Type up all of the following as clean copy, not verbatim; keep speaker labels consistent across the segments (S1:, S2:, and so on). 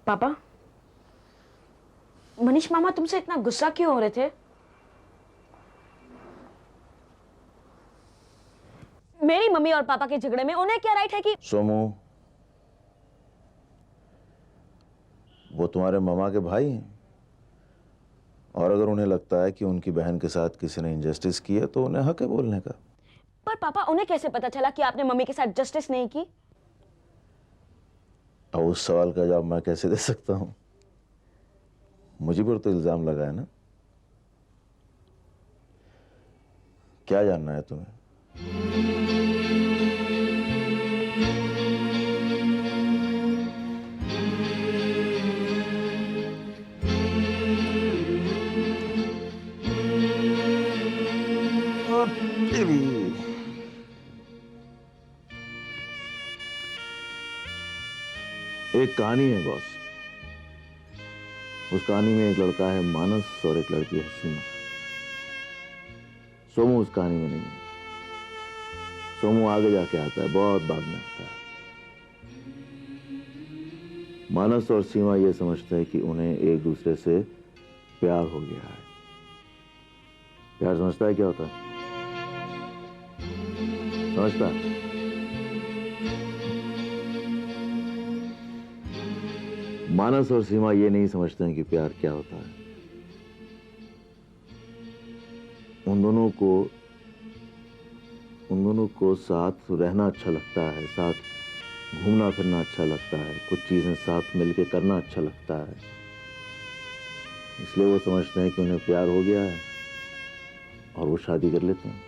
S1: पापा, मनीष मामा तुमसे इतना गुस्सा क्यों हो रहे थे? मेरी मम्मी और पापा के झगड़े में उन्हें क्या राइट है कि...
S2: सोमू, वो तुम्हारे मामा के भाई हैं, और अगर उन्हें लगता है कि उनकी बहन के साथ किसी ने इंजस्टिस की है तो उन्हें हक है बोलने का।
S1: पर पापा, उन्हें कैसे पता चला कि आपने मम्मी के साथ जस्टिस नहीं की?
S2: अब उस सवाल का जवाब मैं कैसे दे सकता हूं? मुझे पर तो इल्जाम लगा है ना। क्या जानना है तुम्हें? एक कहानी है बॉस। उस कहानी में एक लड़का है मानस और एक लड़की है सीमा। सोमू उस कहानी में नहीं है। सोमू आगे जाके आता है, बहुत बाद में आता है। मानस और सीमा ये समझते हैं कि उन्हें एक दूसरे से प्यार हो गया है। प्यार समझता है क्या होता है? समझता है? मानस और सीमा ये नहीं समझते हैं कि प्यार क्या होता है। उन दोनों को साथ रहना अच्छा लगता है, साथ घूमना फिरना अच्छा लगता है, कुछ चीजें साथ मिलकर करना अच्छा लगता है। इसलिए वो समझते हैं कि उन्हें प्यार हो गया है और वो शादी कर लेते हैं।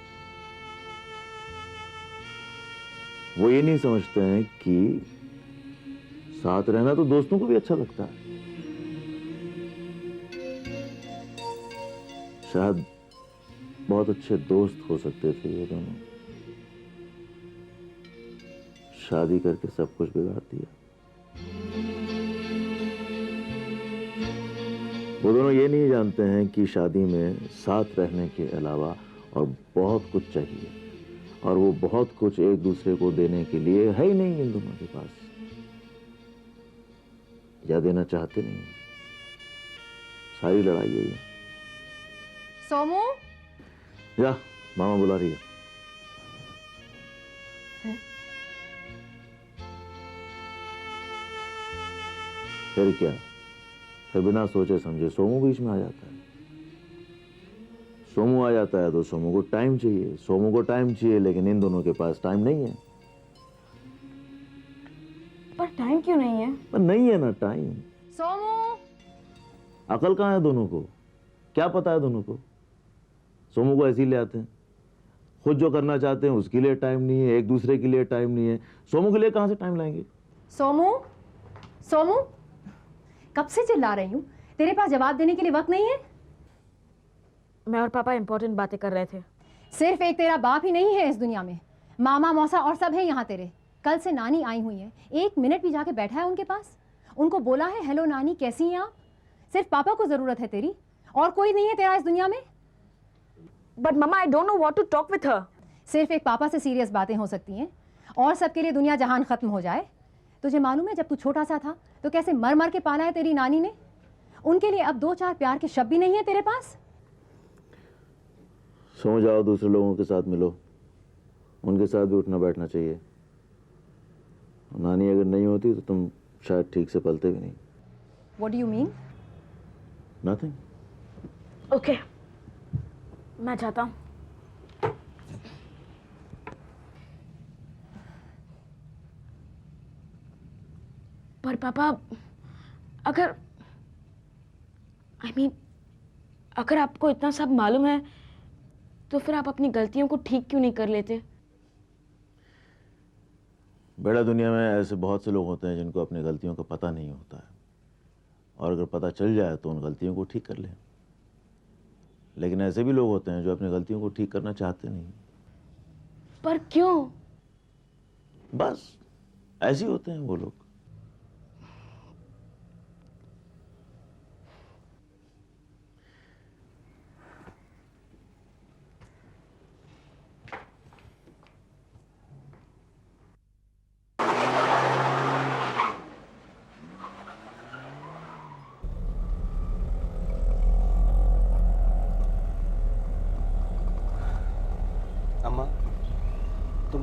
S2: वो ये नहीं समझते हैं कि साथ रहना तो दोस्तों को भी अच्छा लगता है। शायद बहुत अच्छे दोस्त हो सकते थे ये दोनों। शादी करके सब कुछ बिगाड़ दिया। वो दोनों ये नहीं जानते हैं कि शादी में साथ रहने के अलावा और बहुत कुछ चाहिए, और वो बहुत कुछ एक दूसरे को देने के लिए है ही नहीं इन दोनों के पास, या देना चाहते नहीं। सारी लड़ाई यही है।
S3: सोमू,
S2: जा, मामा बुला रही है। फिर क्या? फिर बिना सोचे समझे सोमू बीच में आ जाता है। सोमू आ जाता है तो सोमू को टाइम चाहिए। सोमू को टाइम चाहिए, लेकिन इन दोनों के पास टाइम नहीं है।
S1: पर टाइम क्यों नहीं है?
S2: पर नहीं है ना टाइम।
S3: सोमू,
S2: अकल कहां है दोनों को? क्या पता है दोनों को? सोमू को ऐसे ही ले आते हैं। खुद जो करना चाहते हैं उसके लिए टाइम नहीं है, एक दूसरे के लिए टाइम नहीं है। सोमू के लिए कहां से टाइम लाएंगे?
S3: सोमू, सोमू, कब से चिल्ला रही हूँ? तेरे पास जवाब देने के लिए वक्त नहीं है?
S1: मैं और पापा इंपॉर्टेंट बातें कर रहे थे।
S3: सिर्फ एक तेरा बाप ही नहीं है इस दुनिया में, मामा मौसा और सब है यहाँ तेरे। कल से नानी आई हुई है, एक मिनट भी जाके बैठा है उनके पास? उनको बोला है हेलो नानी कैसी हैं आप? सिर्फ पापा को जरूरत है तेरी, और कोई नहीं है तेरा इस दुनिया में।
S1: But mamma, I don't know what to talk with her.
S3: सिर्फ एक पापा से सीरियस बातें हो सकती हैं, और सबके लिए दुनिया जहान खत्म हो जाए। तुझे मालूम है जब तू छोटा सा था तो कैसे मर मर के पाला है तेरी नानी ने? उनके लिए अब दो चार प्यार के शब्द भी नहीं है तेरे पास।
S2: सो जाओ, दूसरे लोगों के साथ मिलो, उनके साथ भी उठना बैठना चाहिए। नानी अगर नहीं होती तो तुम शायद ठीक से पलते भी नहीं।
S3: What do you mean?
S2: Nothing.
S1: Okay, मैं जाता हूँ। पर पापा, अगर अगर आपको इतना सब मालूम है तो फिर आप अपनी गलतियों को ठीक क्यों नहीं कर लेते?
S2: बेटा, दुनिया में ऐसे बहुत से लोग होते हैं जिनको अपनी गलतियों का पता नहीं होता है, और अगर पता चल जाए तो उन गलतियों को ठीक कर लें। लेकिन ऐसे भी लोग होते हैं जो अपनी गलतियों को ठीक करना चाहते नहीं।
S1: पर क्यों?
S2: बस ऐसे ही होते हैं वो लोग।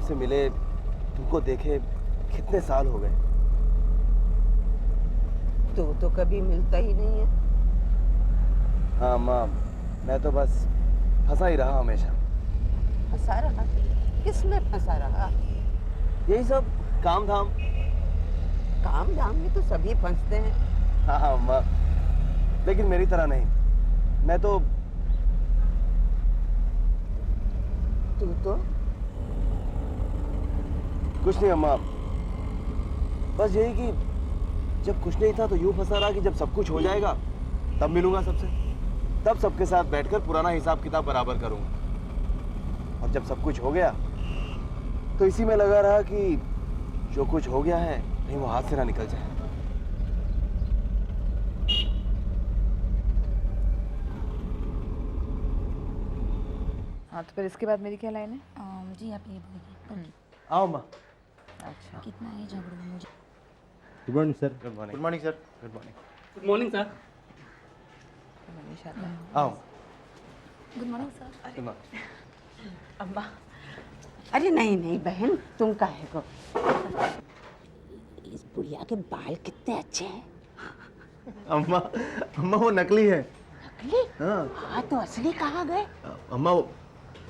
S4: से मिले, तुमको देखे कितने साल हो गए।
S5: तू तो कभी मिलता ही नहीं है।
S4: हाँ अम्मा, मैं तो बस फंसा ही रहा हमेशा।
S5: फंसा रहा? किसमें फंसा रहा?
S4: यही सब काम धाम।
S5: काम धाम में तो सभी फंसते हैं।
S4: हाँ हाँ अम्मा, लेकिन मेरी तरह नहीं। मैं तो
S5: तू तो
S4: कुछ नहीं अम्मा, बस यही कि जब कुछ नहीं था तो यूं फंसा रहा कि जब सब कुछ हो जाएगा तब मिलूंगा सबसे, तब सबके साथ बैठकर पुराना हिसाब किताब बराबर करूंगा। और जब सब कुछ हो गया तो इसी में लगा रहा कि जो कुछ हो गया है कहीं वो हाथ से ना निकल जाए।
S6: हाँ, तो फिर इसके बाद मेरी क्या लाइन है?
S7: जी आप ये बोलिए
S4: आओ अम्मा।
S6: अच्छा,
S7: कितना है झगड़ू मुझे।
S2: Good morning sir.
S4: Good morning. Good morning sir. Good morning.
S8: Good morning sir.
S6: Manisha था।
S4: आओ।
S7: Good morning sir.
S4: Good morning.
S6: अम्मा,
S5: अरे नहीं नहीं बहन, तुम काहे को। इस बुढ़िया के बाल कितने अच्छे हैं।
S4: अम्मा, अम्मा वो नकली है।
S5: नकली?
S4: हाँ।
S5: हाँ तो असली कहाँ गए?
S4: अम्मा वो,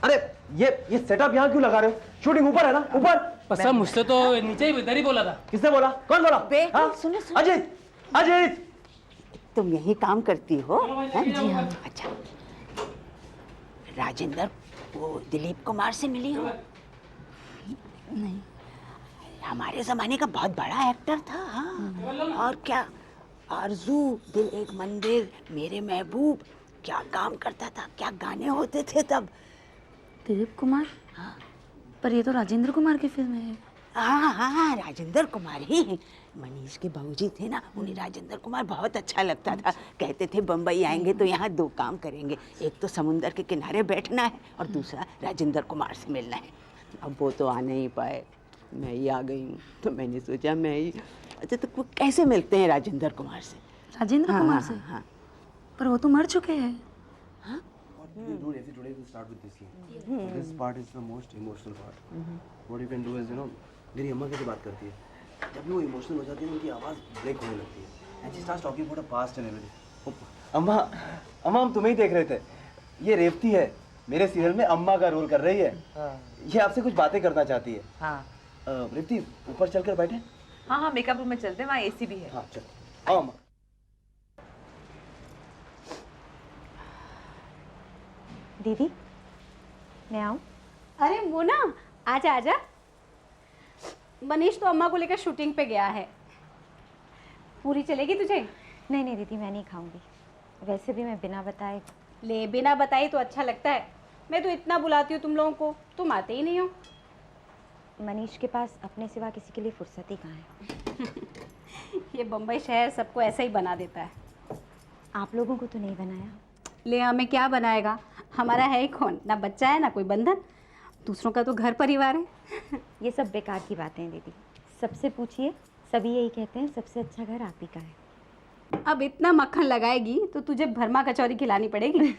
S4: अरे ये सेटअप यहाँ क्यों लगा रहे हो? शूटिंग ऊपर है ना, ऊपर।
S8: बस सर मुझसे तो नीचे ही इधर ही बोला था।
S4: किसने बोला? कौन बोला?
S5: बेटी, सुनो सुनो।
S4: अजीत, अजीत।
S5: तुम यही काम करती हो? हैं?
S7: जी हाँ।
S5: अच्छा, राजेंद्र वो दिलीप कुमार से मिली हो?
S7: नहीं।
S5: हमारे जमाने का बहुत बड़ा एक्टर था। हाँ। और क्या, आरजू, दिल एक मंदिर, मेरे महबूब, क्या काम करता था, क्या गाने होते थे तब।
S7: दिलीप कुमार?
S5: हाँ
S7: पर ये तो राजेंद्र कुमार की फिल्म है।
S5: हाँ हाँ, राजेंद्र कुमार ही। मनीष के बाबूजी थे ना, उन्हें राजेंद्र कुमार बहुत अच्छा लगता था। कहते थे बम्बई आएंगे तो यहाँ दो काम करेंगे, एक तो समुंदर के किनारे बैठना है और दूसरा राजेंद्र कुमार से मिलना है। अब वो तो आ नहीं पाए, मैं ही आ गई हूँ, तो मैंने सोचा मैं ही। अच्छा तो वो कैसे मिलते हैं राजेंद्र कुमार से?
S7: राजेंद्र
S5: हाँ,
S7: कुमार
S5: हाँ,
S7: से?
S5: हाँ।
S7: पर वो तो मर चुके हैं।
S4: Today we'll start with this scene. This part is the most emotional part. What you can do is, you know, मेरी अम्मा कैसे बात करती है, जब भी वो इमोशनल हो जाती है उनकी आवाज़ ब्रेक होने लगती है। And she starts talking about the past and everything. अम्मा, अम्मा हम तुम्हें ही देख रहे थे। ये रेवती है, मेरे सीरियल में अम्मा का रोल कर रही है। ये आपसे कुछ बातें करना चाहती है।
S6: हाँ
S4: रेवती ऊपर चलकर बैठे।
S6: हाँ हाँ, मेकअप रूम में चलते हैं, वहाँ एसी भी है।
S4: हाँ चल, आओ अम्मा।
S3: दीदी मैं आऊँ?
S9: अरे मोना, आजा आजा। मनीष तो अम्मा को लेकर शूटिंग पे गया है। पूरी चलेगी तुझे?
S3: नहीं नहीं दीदी, मैं नहीं खाऊंगी। वैसे भी मैं बिना बताए।
S9: ले, बिना बताई तो अच्छा लगता है। मैं तो इतना बुलाती हूँ तुम लोगों को, तुम आते ही नहीं हो।
S3: मनीष के पास अपने सिवा किसी के लिए फुर्सत ही कहाँ है।
S9: ये बम्बई शहर सबको ऐसा ही बना देता है।
S3: आप लोगों को तो नहीं बनाया।
S9: ले, हमें क्या बनाएगा? हमारा है ही कौन? ना बच्चा है ना कोई बंधन, दूसरों का तो घर परिवार है।
S3: ये सब बेकार की बातें हैं दीदी, सबसे पूछिए, सभी यही कहते हैं सबसे अच्छा घर आप ही का है।
S9: अब इतना मक्खन लगाएगी तो तुझे भरमा कचौरी खिलानी पड़ेगी।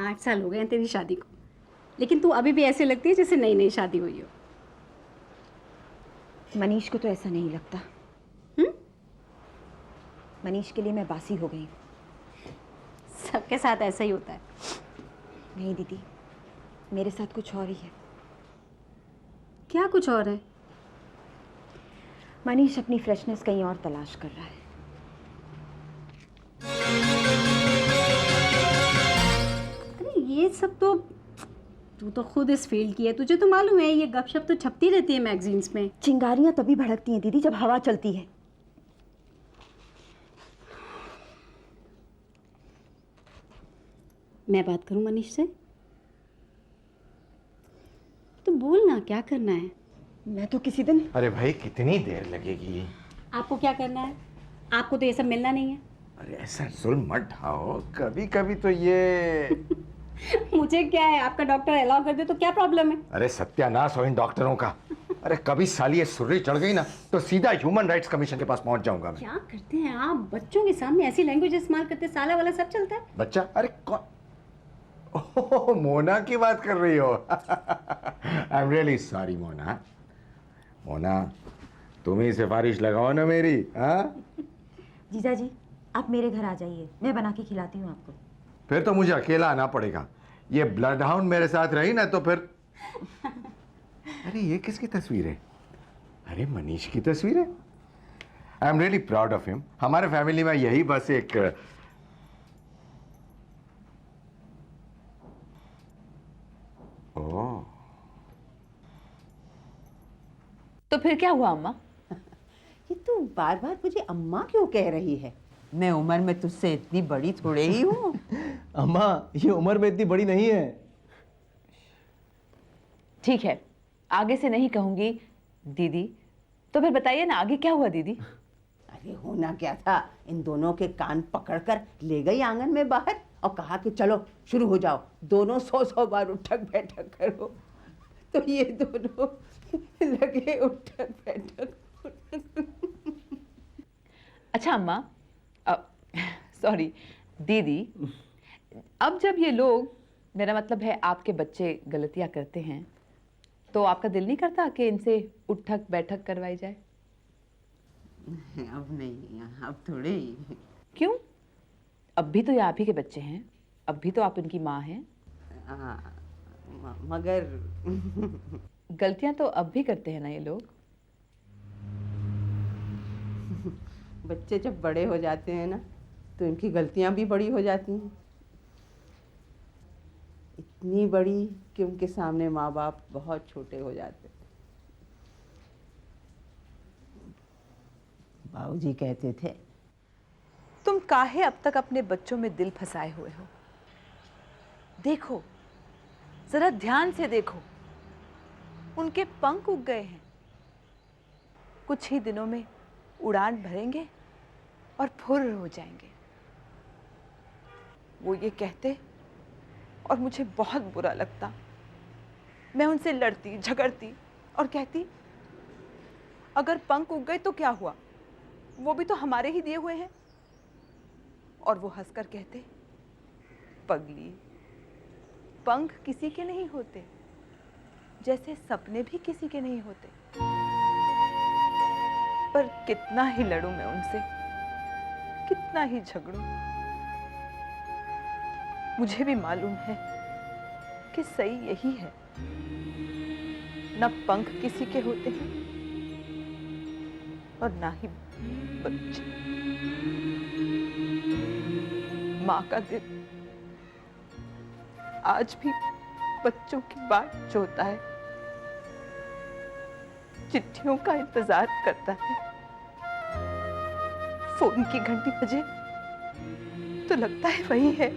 S9: 8 साल हो गए हैं तेरी शादी को, लेकिन तू अभी भी ऐसे लगती है जैसे नई नई शादी हुई हो।
S3: मनीष को तो ऐसा नहीं लगता। मनीष के लिए मैं बासी हो गई।
S9: सबके साथ ऐसा ही होता है।
S3: नहीं दीदी, मेरे साथ कुछ और ही है।
S9: क्या कुछ और है?
S3: मनीष अपनी फ्रेशनेस कहीं और तलाश कर रहा है।
S9: अरे ये सब तो, तू तो खुद इस फील्ड की है, तुझे तो मालूम है ये गपशप तो छपती रहती है मैगजीन्स में।
S3: चिंगारियां तभी भड़कती हैं दीदी जब हवा चलती है।
S9: मैं बात करूं मनीष से? तो बोल ना, क्या करना है?
S3: मैं तो किसी दिन।
S10: अरे भाई कितनी देर लगेगी?
S9: आपको क्या करना है? आपको तो ये सब मिलना नहीं है।
S10: अरे ऐसा जुल्म मत ढाओ, कभी कभी तो ये
S9: मुझे क्या है, आपका डॉक्टर अलाउ कर दे तो क्या प्रॉब्लम है?
S10: अरे सत्यानाश हो इन डॉक्टरों का। अरे कभी साली ये सुर्री चढ़ गई ना तो सीधा ह्यूमन राइट्स कमीशन के पास पहुंच जाऊंगा मैं।
S9: क्या करते हैं आप? बच्चों के सामने ऐसी लैंग्वेज इस्तेमाल करते, साला वाला सब चलता है।
S10: बच्चा? अरे कौन? ओह, मोना की बात कर रही हो? I am really sorry Mona. Mona, तुम ही सिफारिश लगाओ ना मेरी। हाँ,
S7: जीजा जी आप मेरे घर आ जाइए, मैं बना के खिलाती हूँ आपको।
S10: फिर तो मुझे अकेला आना पड़ेगा। ये ब्लड हाउंड मेरे साथ रही ना तो फिर। अरे ये किसकी तस्वीर है? अरे मनीष की तस्वीर है। I am really proud of him. हमारे फैमिली में यही बस एक ओह,
S6: तो फिर क्या हुआ अम्मा?
S5: ये तू बार बार मुझे अम्मा क्यों कह रही है? मैं उम्र में तुझसे इतनी बड़ी थोड़े ही हूँ।
S4: अम्मा ये उम्र में इतनी बड़ी नहीं है।
S6: ठीक है, आगे से नहीं कहूंगी दीदी। तो फिर बताइए ना आगे क्या हुआ दीदी?
S5: अरे होना क्या था, इन दोनों के कान पकड़कर ले गई आंगन में बाहर और कहा कि चलो शुरू हो जाओ, दोनों 100 बार उठक बैठक करो। तो ये दोनों लगे उठक बैठक।
S6: अच्छा अम्मा, सॉरी दीदी, अब जब ये लोग, मेरा मतलब है आपके बच्चे गलतियां करते हैं, तो आपका दिल नहीं करता कि इनसे उठक बैठक करवाई जाए?
S5: अब नहीं, अब थोड़े ही।
S6: क्यों? अब भी तो ये आप ही के बच्चे हैं, अब भी तो आप इनकी माँ हैं।
S5: मगर
S6: गलतियां तो अब भी करते हैं ना ये लोग।
S5: बच्चे जब बड़े हो जाते हैं ना तो इनकी गलतियां भी बड़ी हो जाती हैं, इतनी बड़ी कि उनके सामने माँ बाप बहुत छोटे हो जाते हैं। बाबूजी कहते थे,
S6: तुम काहे अब तक अपने बच्चों में दिल फंसाए हुए हो? देखो, जरा ध्यान से देखो, उनके पंख उग गए हैं। कुछ ही दिनों में उड़ान भरेंगे और फुर्र हो जाएंगे। वो ये कहते और मुझे बहुत बुरा लगता। मैं उनसे लड़ती झगड़ती और कहती, अगर पंख उग गए तो क्या हुआ, वो भी तो हमारे ही दिए हुए हैं। और वो हंसकर कहते, पगली, पंख किसी के नहीं होते, जैसे सपने भी किसी के नहीं होते। पर कितना ही लड़ूं मैं उनसे, कितना ही झगड़ूं, मुझे भी मालूम है कि सही यही है। न पंख किसी के होते हैं और ना ही बच्चे। माँ का दिल आज भी बच्चों की बात जोता है, चिट्ठियों का इंतजार करता है। फोन की घंटी बजे तो लगता है वही है।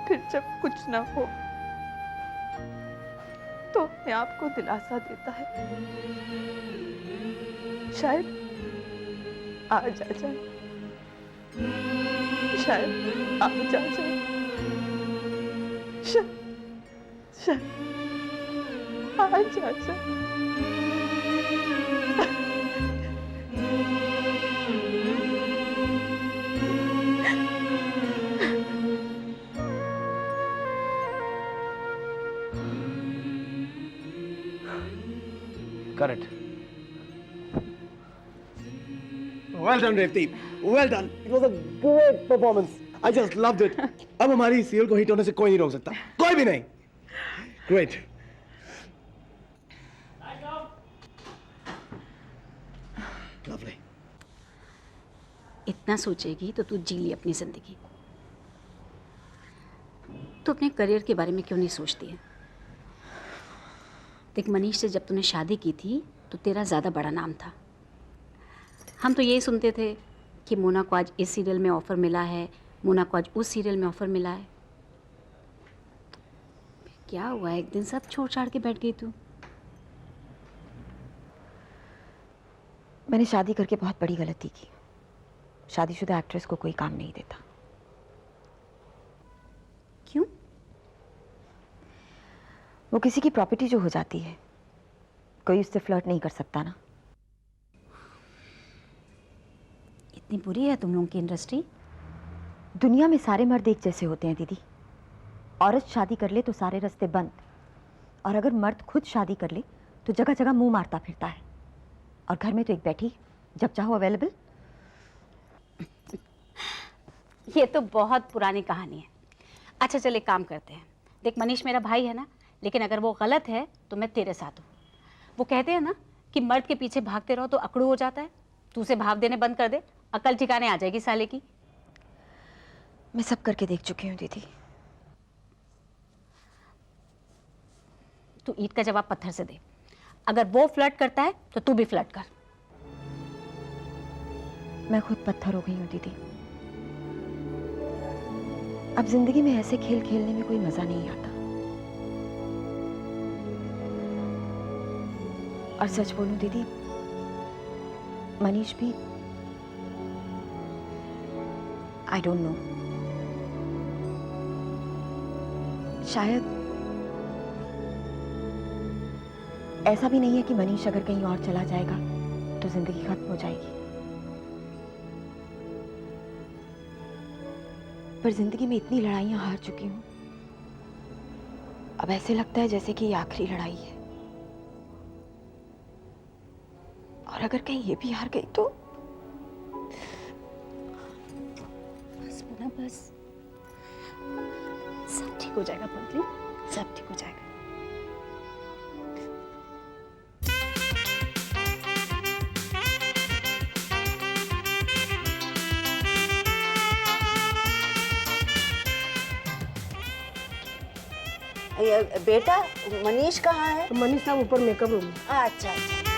S6: फिर जब कुछ ना हो तो अपने आप को दिलासा देता है, शायद आज आ जाए, शायद आज आ जाए, शायद आज आ जाए।
S4: Correct. Well done, Revti. Well done. It was a great performance. I just loved it. अब हमारी सीरियल को हिट होने से कोई नहीं रोक सकता, कोई भी नहीं. Great. Lovely.
S7: इतना सोचेगी तो तू जी ली अपनी जिंदगी। तू अपने करियर के बारे में क्यों नहीं सोचती है? देख, मनीष से जब तूने शादी की थी तो तेरा ज़्यादा बड़ा नाम था। हम तो यही सुनते थे कि मोना को आज इस सीरियल में ऑफ़र मिला है, मोना को आज उस सीरियल में ऑफ़र मिला है। क्या हुआ, एक दिन सब छोड़ छाड़ के बैठ गई तू?
S1: मैंने शादी करके बहुत बड़ी गलती की। शादीशुदा एक्ट्रेस को कोई काम नहीं देता।
S7: क्यों?
S1: वो किसी की प्रॉपर्टी जो हो जाती है, कोई उससे फ्लर्ट नहीं कर सकता ना।
S7: इतनी बुरी है तुम लोगों की इंडस्ट्री?
S11: दुनिया में सारे मर्द एक जैसे होते हैं दीदी। औरत शादी कर ले तो सारे रास्ते बंद, और अगर मर्द खुद शादी कर ले तो जगह जगह मुंह मारता फिरता है। और घर में तो एक बैठी, जब चाहो अवेलेबल।
S7: ये तो बहुत पुरानी कहानी है। अच्छा चल एक काम करते हैं, देख मनीष मेरा भाई है ना, लेकिन अगर वो गलत है तो मैं तेरे साथ हूँ। वो कहते हैं ना कि मर्द के पीछे भागते रहो तो अकड़ू हो जाता है। तू उसे भाव देने बंद कर दे, अकल ठिकाने आ जाएगी साले की।
S11: मैं सब करके देख चुकी हूँ दीदी।
S7: तू ईंट का जवाब पत्थर से दे। अगर वो फ्लर्ट करता है तो तू भी फ्लर्ट कर।
S11: मैं खुद पत्थर हो गई हूँ दीदी। अब जिंदगी में ऐसे खेल खेलने में कोई मजा नहीं आता। और सच बोलूं दीदी, मनीष भी, आई डोंट नो, शायद ऐसा भी नहीं है कि मनीष अगर कहीं और चला जाएगा तो जिंदगी खत्म हो जाएगी। पर जिंदगी में इतनी लड़ाइयां हार चुकी हूं, अब ऐसे लगता है जैसे कि ये आखिरी लड़ाई है। और अगर कहीं ये भी हार गई तो
S7: बस मुन्ना बस, सब ठीक हो जाएगा पगली, सब ठीक हो जाएगा।
S5: बेटा मनीष कहाँ है?
S12: मनीष साहब ऊपर मेकअप रूम में।
S5: अच्छा अच्छा।